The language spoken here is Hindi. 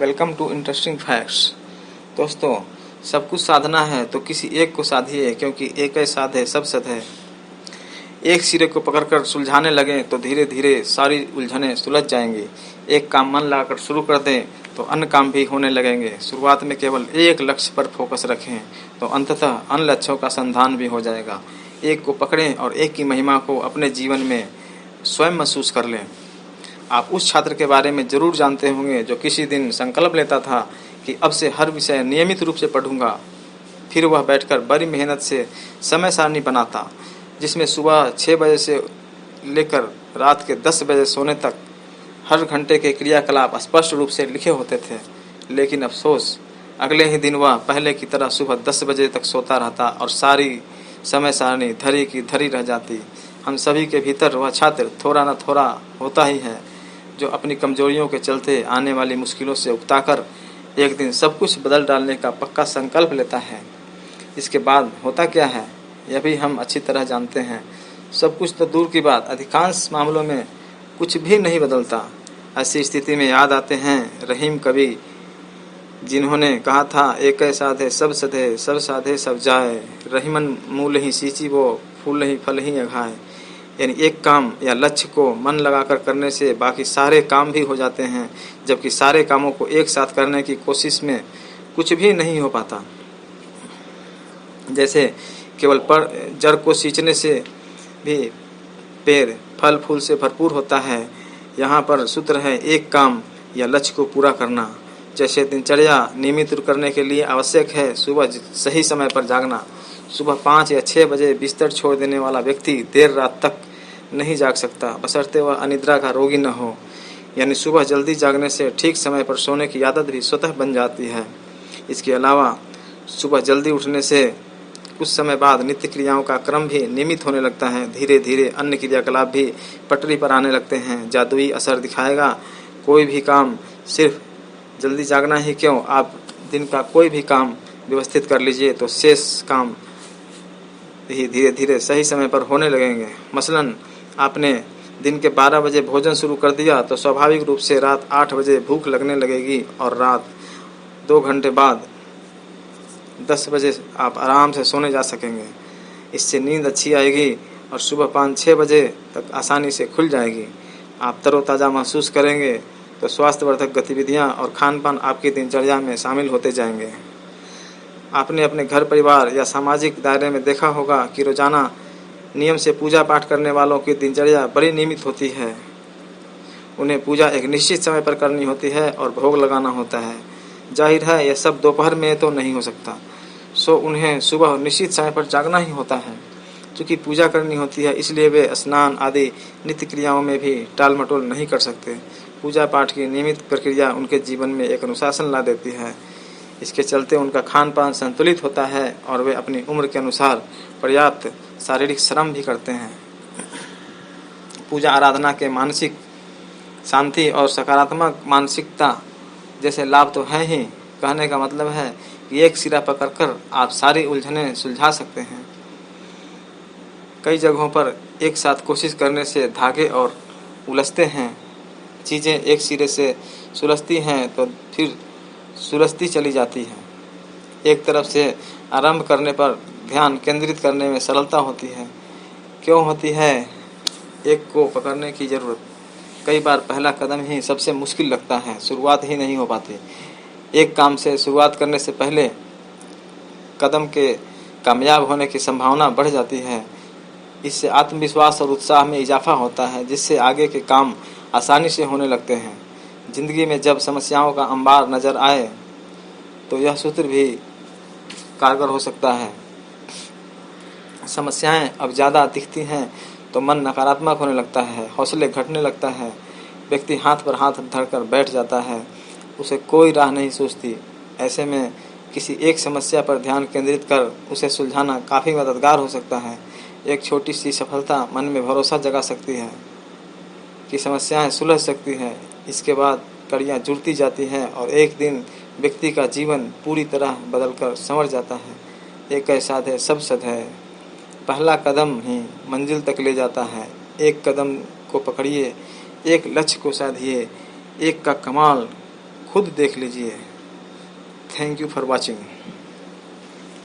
Welcome to interesting facts. दोस्तों, सब कुछ साधना है तो किसी एक को साधिए, क्योंकि एक ही साधे सब सध है। एक सिरे को पकड़कर सुलझाने लगें तो धीरे धीरे सारी उलझनें सुलझ जाएंगी। एक काम मन लगाकर शुरू कर दें तो अन्य काम भी होने लगेंगे। शुरुआत में केवल एक लक्ष्य पर फोकस रखें तो अंततः अन्य लक्ष्यों का संधान भी हो जाएगा। एक को पकड़ें और एक की महिमा को अपने जीवन में स्वयं महसूस कर लें। आप उस छात्र के बारे में जरूर जानते होंगे जो किसी दिन संकल्प लेता था कि अब से हर विषय नियमित रूप से पढ़ूंगा। फिर वह बैठकर बड़ी मेहनत से समय सारणी बनाता, जिसमें सुबह 6 बजे से लेकर रात के 10 बजे सोने तक हर घंटे के क्रियाकलाप स्पष्ट रूप से लिखे होते थे। लेकिन अफसोस, अगले ही दिन वह पहले की तरह सुबह 10 बजे तक सोता रहता और सारी समय सारणी धरी की धरी रह जाती। हम सभी के भीतर वह छात्र थोड़ा न थोड़ा होता ही है जो अपनी कमजोरियों के चलते आने वाली मुश्किलों से उकताकर एक दिन सब कुछ बदल डालने का पक्का संकल्प लेता है। इसके बाद होता क्या है यह भी हम अच्छी तरह जानते हैं। सब कुछ तो दूर की बात, अधिकांश मामलों में कुछ भी नहीं बदलता। ऐसी स्थिति में याद आते हैं रहीम कवि, जिन्होंने कहा था, एक साधे सब सधे, सब साधे सब जाए, रहीमन मूल ही सींची वो, फूल ही फल ही अघाए। यानी एक काम या लक्ष्य को मन लगाकर करने से बाकी सारे काम भी हो जाते हैं, जबकि सारे कामों को एक साथ करने की कोशिश में कुछ भी नहीं हो पाता। जैसे केवल जड़ को सींचने से भी पेड़ फल फूल से भरपूर होता है, यहाँ पर सूत्र है एक काम या लक्ष्य को पूरा करना। जैसे दिनचर्या नियमित करने के लिए आवश्यक है सुबह सही समय पर जागना। सुबह 5 या 6 बजे बिस्तर छोड़ देने वाला व्यक्ति देर रात तक नहीं जाग सकता, बशर्ते वह अनिद्रा का रोगी न हो। यानी सुबह जल्दी जागने से ठीक समय पर सोने की आदत भी स्वतः बन जाती है। इसके अलावा सुबह जल्दी उठने से कुछ समय बाद नित्य क्रियाओं का क्रम भी नियमित होने लगता है। धीरे धीरे अन्य क्रियाकलाप भी पटरी पर आने लगते हैं, जादुई असर दिखाएगा। कोई भी काम सिर्फ जल्दी जागना ही क्यों, आप दिन का कोई भी काम व्यवस्थित कर लीजिए तो शेष काम ही धीरे धीरे सही समय पर होने लगेंगे। मसलन आपने दिन के 12 बजे भोजन शुरू कर दिया तो स्वाभाविक रूप से रात 8 बजे भूख लगने लगेगी और रात 2 घंटे बाद 10 बजे आप आराम से सोने जा सकेंगे। इससे नींद अच्छी आएगी और सुबह 5-6 बजे तक आसानी से खुल जाएगी। आप तरोताज़ा महसूस करेंगे तो स्वास्थ्यवर्धक गतिविधियां और खान पान आपकी दिनचर्या में शामिल होते जाएंगे। आपने अपने घर परिवार या सामाजिक दायरे में देखा होगा कि रोजाना नियम से पूजा पाठ करने वालों की दिनचर्या बड़ी नियमित होती है। उन्हें पूजा एक निश्चित समय पर करनी होती है और भोग लगाना होता है। जाहिर है यह सब दोपहर में तो नहीं हो सकता, सो उन्हें सुबह निश्चित समय पर जागना ही होता है। चूँकि पूजा करनी होती है इसलिए वे स्नान आदि नित्य क्रियाओं में भी टाल मटोल नहीं कर सकते। पूजा पाठ की नियमित प्रक्रिया उनके जीवन में एक अनुशासन ला देती है। इसके चलते उनका खान पान संतुलित होता है और वे अपनी उम्र के अनुसार पर्याप्त शारीरिक श्रम भी करते हैं। पूजा आराधना के मानसिक शांति और सकारात्मक मानसिकता जैसे लाभ तो है ही। कहने का मतलब है कि एक सिरा पकड़कर आप सारी उलझनें सुलझा सकते हैं। कई जगहों पर एक साथ कोशिश करने से धागे और उलझते हैं, चीज़ें एक सिरे से सुलझती हैं तो फिर सुलझती चली जाती है। एक तरफ से आरंभ करने पर ध्यान केंद्रित करने में सरलता होती है। क्यों होती है एक को पकड़ने की ज़रूरत? कई बार पहला कदम ही सबसे मुश्किल लगता है, शुरुआत ही नहीं हो पाती। एक काम से शुरुआत करने से पहले कदम के कामयाब होने की संभावना बढ़ जाती है। इससे आत्मविश्वास और उत्साह में इजाफा होता है, जिससे आगे के काम आसानी से होने लगते हैं। जिंदगी में जब समस्याओं का अंबार नजर आए तो यह सूत्र भी कारगर हो सकता है। समस्याएं अब ज़्यादा दिखती हैं तो मन नकारात्मक होने लगता है, हौसले घटने लगता है, व्यक्ति हाथ पर हाथ धरकर बैठ जाता है, उसे कोई राह नहीं सूझती। ऐसे में किसी एक समस्या पर ध्यान केंद्रित कर उसे सुलझाना काफ़ी मददगार हो सकता है। एक छोटी सी सफलता मन में भरोसा जगा सकती है कि समस्याएं सुलझ सकती हैं। इसके बाद कड़ियाँ जुड़ती जाती हैं और एक दिन व्यक्ति का जीवन पूरी तरह बदलकर संवर जाता है। एक ऐसा है सब सद है। पहला कदम ही मंजिल तक ले जाता है। एक कदम को पकड़िए, एक लक्ष्य को साधिए, एक का कमाल खुद देख लीजिए। Thank you for watching.